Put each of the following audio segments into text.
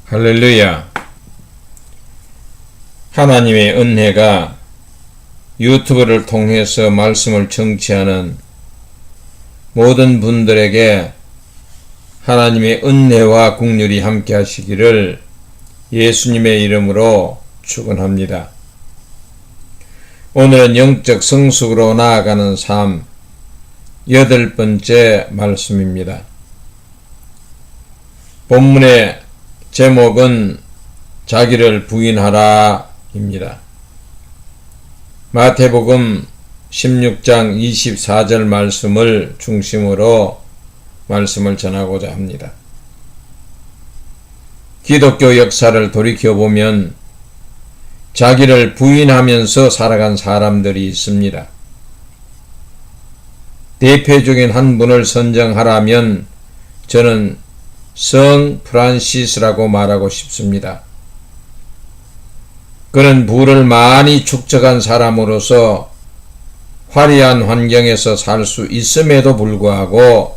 할렐루야. 하나님의 은혜가 유튜브를 통해서 말씀을 청취하는 모든 분들에게 하나님의 은혜와 긍휼이 함께 하시기를 예수님의 이름으로 축원합니다. 오늘은 영적 성숙으로 나아가는 삶 8번째 말씀입니다. 본문의 제목은 자기를 부인하라 입니다. 마태복음 16장 24절 말씀을 중심으로 말씀을 전하고자 합니다. 기독교 역사를 돌이켜보면 자기를 부인하면서 살아간 사람들이 있습니다. 대표적인 한 분을 선정하라면 저는 성 프란시스라고 말하고 싶습니다. 그는 부를 많이 축적한 사람으로서 화려한 환경에서 살 수 있음에도 불구하고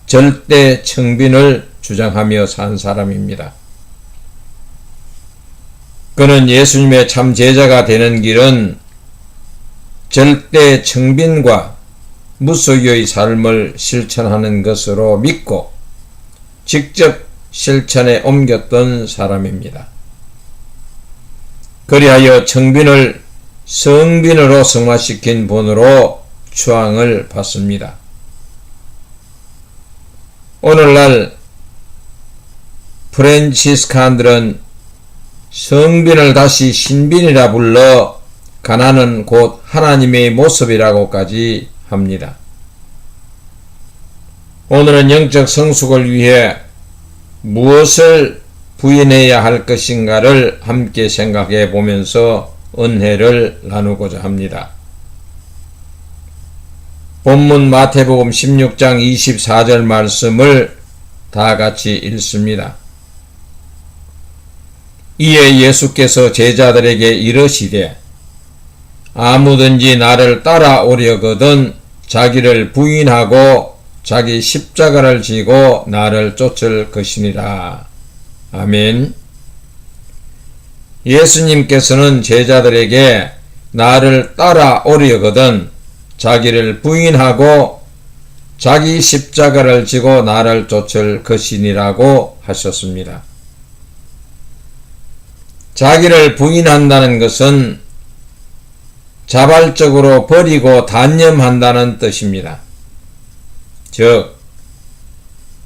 절대 청빈을 주장하며 산 사람입니다. 그는 예수님의 참 제자가 되는 길은 절대 청빈과 무속의 삶을 실천하는 것으로 믿고 직접 실천에 옮겼던 사람입니다. 그리하여 청빈을 성빈으로 성화시킨 분으로 추앙을 받습니다. 오늘날 프란치스칸들은 성빈을 다시 신빈이라 불러 가난은 곧 하나님의 모습이라고까지 합니다. 오늘은 영적 성숙을 위해 무엇을 부인해야 할 것인가를 함께 생각해 보면서 은혜를 나누고자 합니다. 본문 마태복음 16장 24절 말씀을 다 같이 읽습니다. 이에 예수께서 제자들에게 이르시되 아무든지 나를 따라오려거든 자기를 부인하고 자기 십자가를 지고 나를 쫓을 것이니라. 아멘. 예수님께서는 제자들에게 나를 따라오려거든 자기를 부인하고 자기 십자가를 지고 나를 쫓을 것이니라고 하셨습니다. 자기를 부인한다는 것은 자발적으로 버리고 단념한다는 뜻입니다. 즉,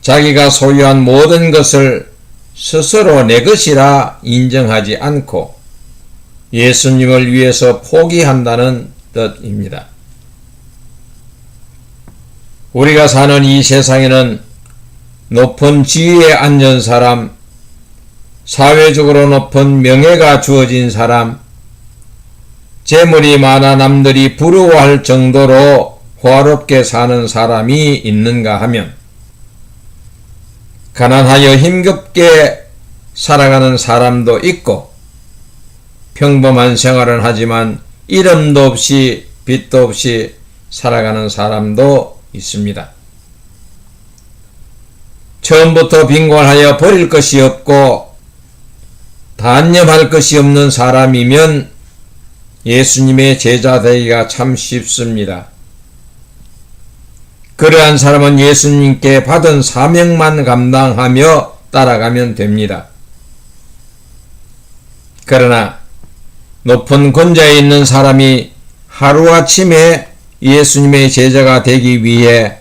자기가 소유한 모든 것을 스스로 내 것이라 인정하지 않고 예수님을 위해서 포기한다는 뜻입니다. 우리가 사는 이 세상에는 높은 지위에 앉은 사람, 사회적으로 높은 명예가 주어진 사람, 재물이 많아 남들이 부러워할 정도로 호화롭게 사는 사람이 있는가 하면 가난하여 힘겹게 살아가는 사람도 있고 평범한 생활을 하지만 이름도 없이 빚도 없이 살아가는 사람도 있습니다. 처음부터 빈곤하여 버릴 것이 없고 단념할 것이 없는 사람이면 예수님의 제자 되기가 참 쉽습니다. 그러한 사람은 예수님께 받은 사명만 감당하며 따라가면 됩니다. 그러나 높은 권좌에 있는 사람이 하루아침에 예수님의 제자가 되기 위해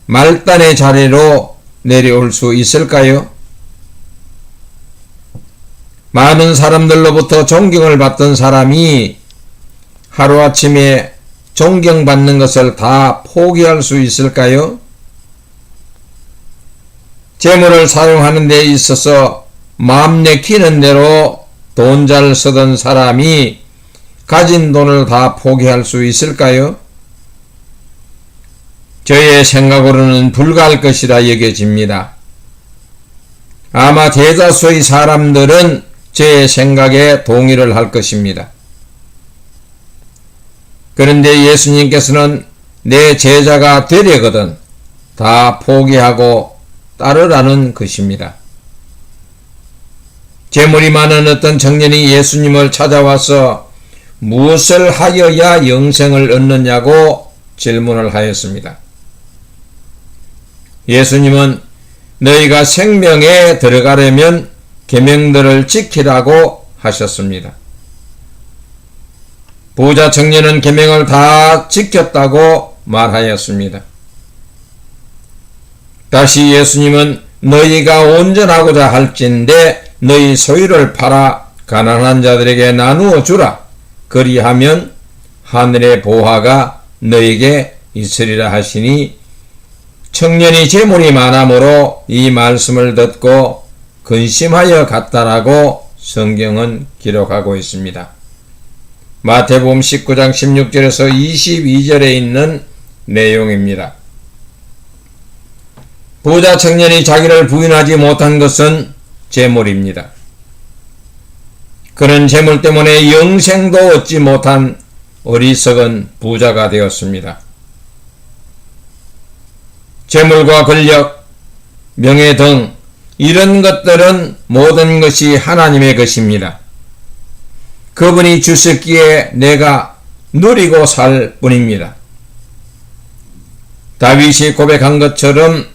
말단의 자리로 내려올 수 있을까요? 많은 사람들로부터 존경을 받던 사람이 하루아침에 존경받는 것을 다 포기할 수 있을까요? 재물을 사용하는 데 있어서 마음 내키는 대로 돈 잘 쓰던 사람이 가진 돈을 다 포기할 수 있을까요? 저의 생각으로는 불가할 것이라 여겨집니다. 아마 대다수의 사람들은 제 생각에 동의를 할 것입니다. 그런데 예수님께서는 내 제자가 되려거든 다 포기하고 따르라는 것입니다. 재물이 많은 어떤 청년이 예수님을 찾아와서 무엇을 하여야 영생을 얻느냐고 질문을 하였습니다. 예수님은 너희가 생명에 들어가려면 계명들을 지키라고 하셨습니다. 부자 청년은 계명을 다 지켰다고 말하였습니다. 다시 예수님은 너희가 온전하고자 할진대 너희 소유를 팔아 가난한 자들에게 나누어 주라. 그리하면 하늘의 보화가 너희에게 있으리라 하시니 청년이 재물이 많으므로 이 말씀을 듣고 근심하여 갔다라고 성경은 기록하고 있습니다. 마태복음 19장 16절에서 22절에 있는 내용입니다. 부자 청년이 자기를 부인하지 못한 것은 재물입니다. 그는 재물 때문에 영생도 얻지 못한 어리석은 부자가 되었습니다. 재물과 권력, 명예 등 이런 것들은 모든 것이 하나님의 것입니다. 그분이 주셨기에 내가 누리고 살 뿐입니다. 다윗이 고백한 것처럼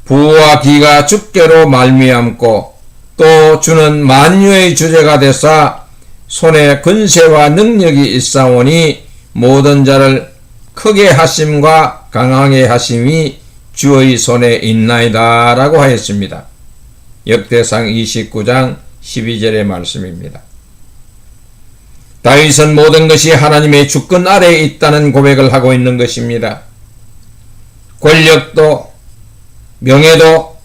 부와 기가 주께로 말미암고 또 주는 만유의 주제가 되사 손에 권세와 능력이 있사오니 모든 자를 크게 하심과 강하게 하심이 주의 손에 있나이다 라고 하였습니다. 역대상 29장 12절의 말씀입니다. 다윗은 모든 것이 하나님의 주권 아래에 있다는 고백을 하고 있는 것입니다. 권력도 명예도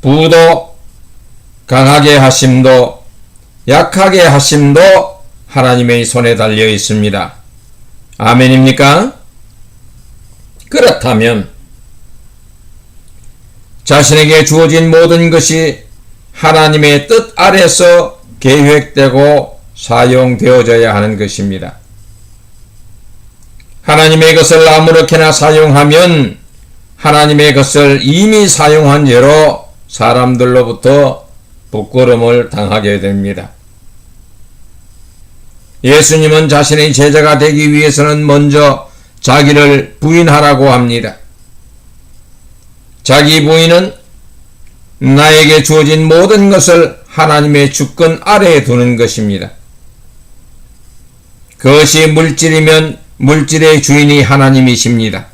부도 강하게 하심도 약하게 하심도 하나님의 손에 달려 있습니다. 아멘입니까? 그렇다면 자신에게 주어진 모든 것이 하나님의 뜻 아래서 계획되고 사용되어져야 하는 것입니다. 하나님의 것을 아무렇게나 사용하면 하나님의 것을 이미 사용한 죄로 사람들로부터 부끄러움을 당하게 됩니다. 예수님은 자신의 제자가 되기 위해서는 먼저 자기를 부인하라고 합니다. 자기 부인은 나에게 주어진 모든 것을 하나님의 주권 아래에 두는 것입니다. 그것이 물질이면 물질의 주인이 하나님이십니다.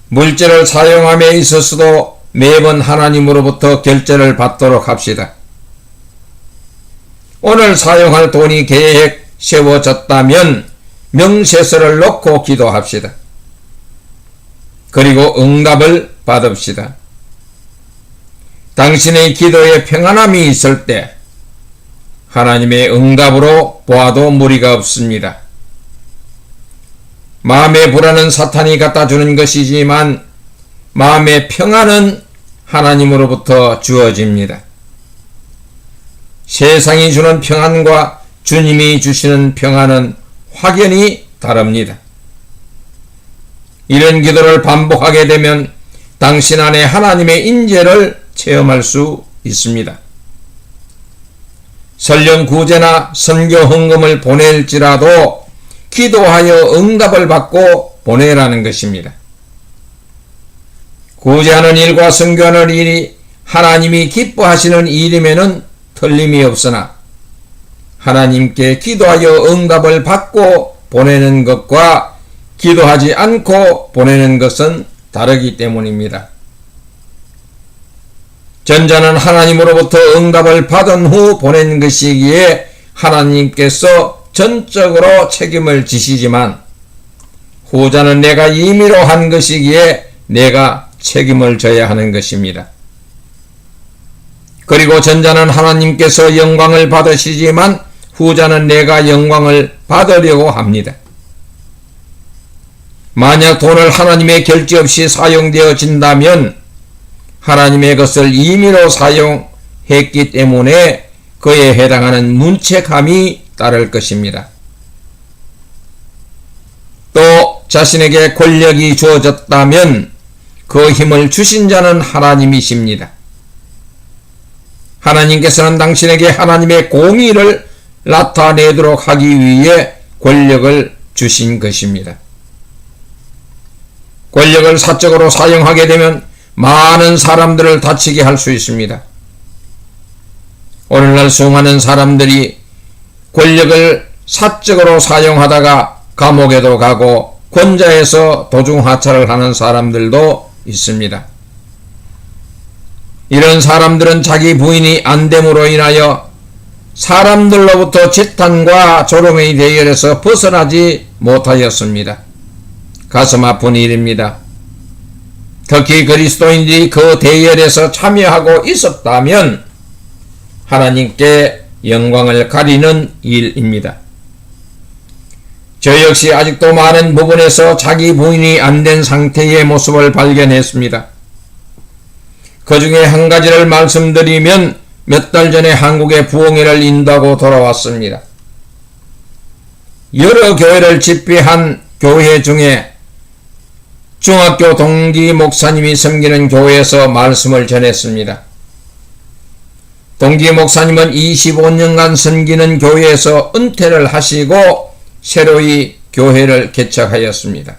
물질을 사용함에 있어서도 매번 하나님으로부터 결제를 받도록 합시다. 오늘 사용할 돈이 계획 세워졌다면 명세서를 놓고 기도합시다. 그리고 응답을 받읍시다. 당신의 기도에 평안함이 있을 때 하나님의 응답으로 보아도 무리가 없습니다. 마음의 불안은 사탄이 갖다 주는 것이지만 마음의 평안은 하나님으로부터 주어집니다. 세상이 주는 평안과 주님이 주시는 평안은 확연히 다릅니다. 이런 기도를 반복하게 되면 당신 안에 하나님의 인재를 체험할 수 있습니다. 설령 구제나 선교 헌금을 보낼지라도 기도하여 응답을 받고 보내라는 것입니다. 구제하는 일과 선교하는 일이 하나님이 기뻐하시는 일임에는 틀림이 없으나 하나님께 기도하여 응답을 받고 보내는 것과 기도하지 않고 보내는 것은 다르기 때문입니다. 전자는 하나님으로부터 응답을 받은 후 보낸 것이기에 하나님께서 전적으로 책임을 지시지만 후자는 내가 임의로 한 것이기에 내가 책임을 져야 하는 것입니다. 그리고 전자는 하나님께서 영광을 받으시지만 후자는 내가 영광을 받으려고 합니다. 만약 돈을 하나님의 결제 없이 사용되어진다면 하나님의 것을 임의로 사용했기 때문에 그에 해당하는 문책함이 따를 것입니다. 또 자신에게 권력이 주어졌다면 그 힘을 주신 자는 하나님이십니다. 하나님께서는 당신에게 하나님의 공의를 나타내도록 하기 위해 권력을 주신 것입니다. 권력을 사적으로 사용하게 되면 많은 사람들을 다치게 할 수 있습니다. 오늘날 수많은 사람들이 권력을 사적으로 사용하다가 감옥에도 가고 권자에서 도중하차를 하는 사람들도 있습니다. 이런 사람들은 자기 부인이 안됨으로 인하여 사람들로부터 지탄과 조롱의 대열에서 벗어나지 못하였습니다. 가슴 아픈 일입니다. 특히 그리스도인들이 그 대열에서 참여하고 있었다면 하나님께 영광을 가리는 일입니다. 저 역시 아직도 많은 부분에서 자기 부인이 안된 상태의 모습을 발견했습니다. 그 중에 한 가지를 말씀드리면 몇 달 전에 한국에 부흥회를 인도하고 돌아왔습니다. 여러 교회를 집회한 교회 중에 중학교 동기 목사님이 섬기는 교회에서 말씀을 전했습니다. 동기 목사님은 25년간 섬기는 교회에서 은퇴를 하시고 새로이 교회를 개척하였습니다.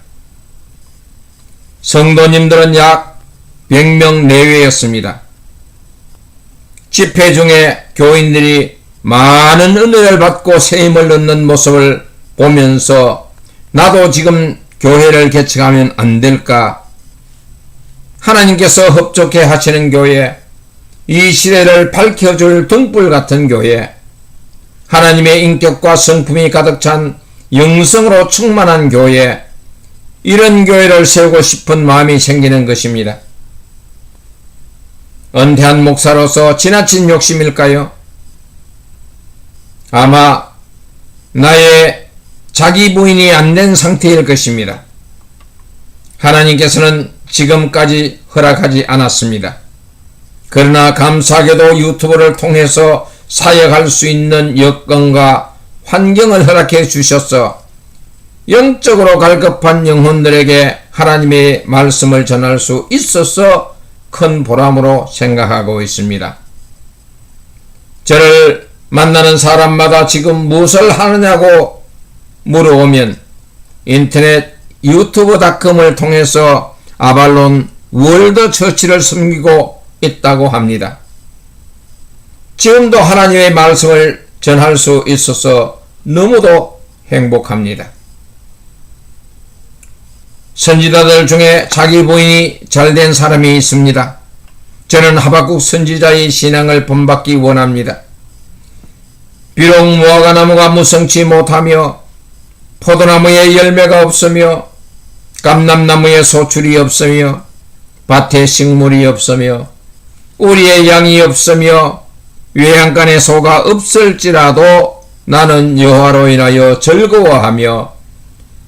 성도님들은 약 100명 내외였습니다. 집회 중에 교인들이 많은 은혜를 받고 세임을 얻는 모습을 보면서 나도 지금 교회를 개척하면 안 될까? 하나님께서 흡족해 하시는 교회, 이 시대를 밝혀줄 등불 같은 교회, 하나님의 인격과 성품이 가득 찬 영성으로 충만한 교회, 이런 교회를 세우고 싶은 마음이 생기는 것입니다. 은퇴한 목사로서 지나친 욕심일까요? 아마 나의 자기 부인이 안 된 상태일 것입니다. 하나님께서는 지금까지 허락하지 않았습니다. 그러나 감사하게도 유튜브를 통해서 사역할 수 있는 여건과 환경을 허락해 주셔서 영적으로 갈급한 영혼들에게 하나님의 말씀을 전할 수 있어서 큰 보람으로 생각하고 있습니다. 저를 만나는 사람마다 지금 무엇을 하느냐고 물어오면 인터넷 유튜브.com을 통해서 아발론 월드 처치를 섬기고 있다고 합니다. 지금도 하나님의 말씀을 전할 수 있어서 너무도 행복합니다. 선지자들 중에 자기 부인이 잘된 사람이 있습니다. 저는 하박국 선지자의 신앙을 본받기 원합니다. 비록 무화과나무가 무성치 못하며 포도나무에 열매가 없으며 감람나무에 소출이 없으며 밭에 식물이 없으며 우리의 양이 없으며 외양간에 소가 없을지라도 나는 여호와로 인하여 즐거워하며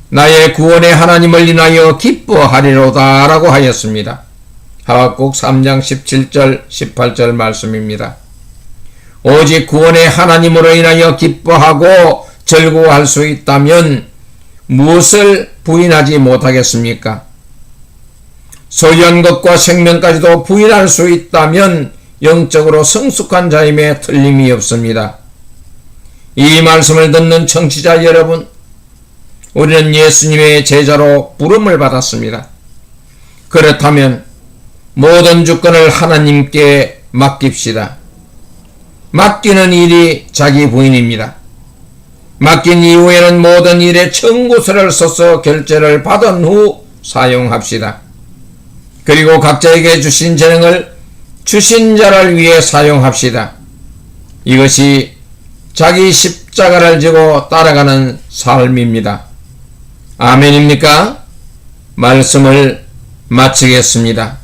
나의 구원의 하나님을 인하여 기뻐하리로다 라고 하였습니다. 하박국 3장 17절 18절 말씀입니다. 오직 구원의 하나님으로 인하여 기뻐하고 즐거워할 수 있다면 무엇을 부인하지 못하겠습니까? 소유한 것과 생명까지도 부인할 수 있다면 영적으로 성숙한 자임에 틀림이 없습니다. 이 말씀을 듣는 청취자 여러분, 우리는 예수님의 제자로 부름을 받았습니다. 그렇다면 모든 주권을 하나님께 맡깁시다. 맡기는 일이 자기 부인입니다. 맡긴 이후에는 모든 일에 청구서를 써서 결제를 받은 후 사용합시다. 그리고 각자에게 주신 재능을 주신 자를 위해 사용합시다. 이것이 자기 십자가를 지고 따라가는 삶입니다. 아멘입니까? 말씀을 마치겠습니다.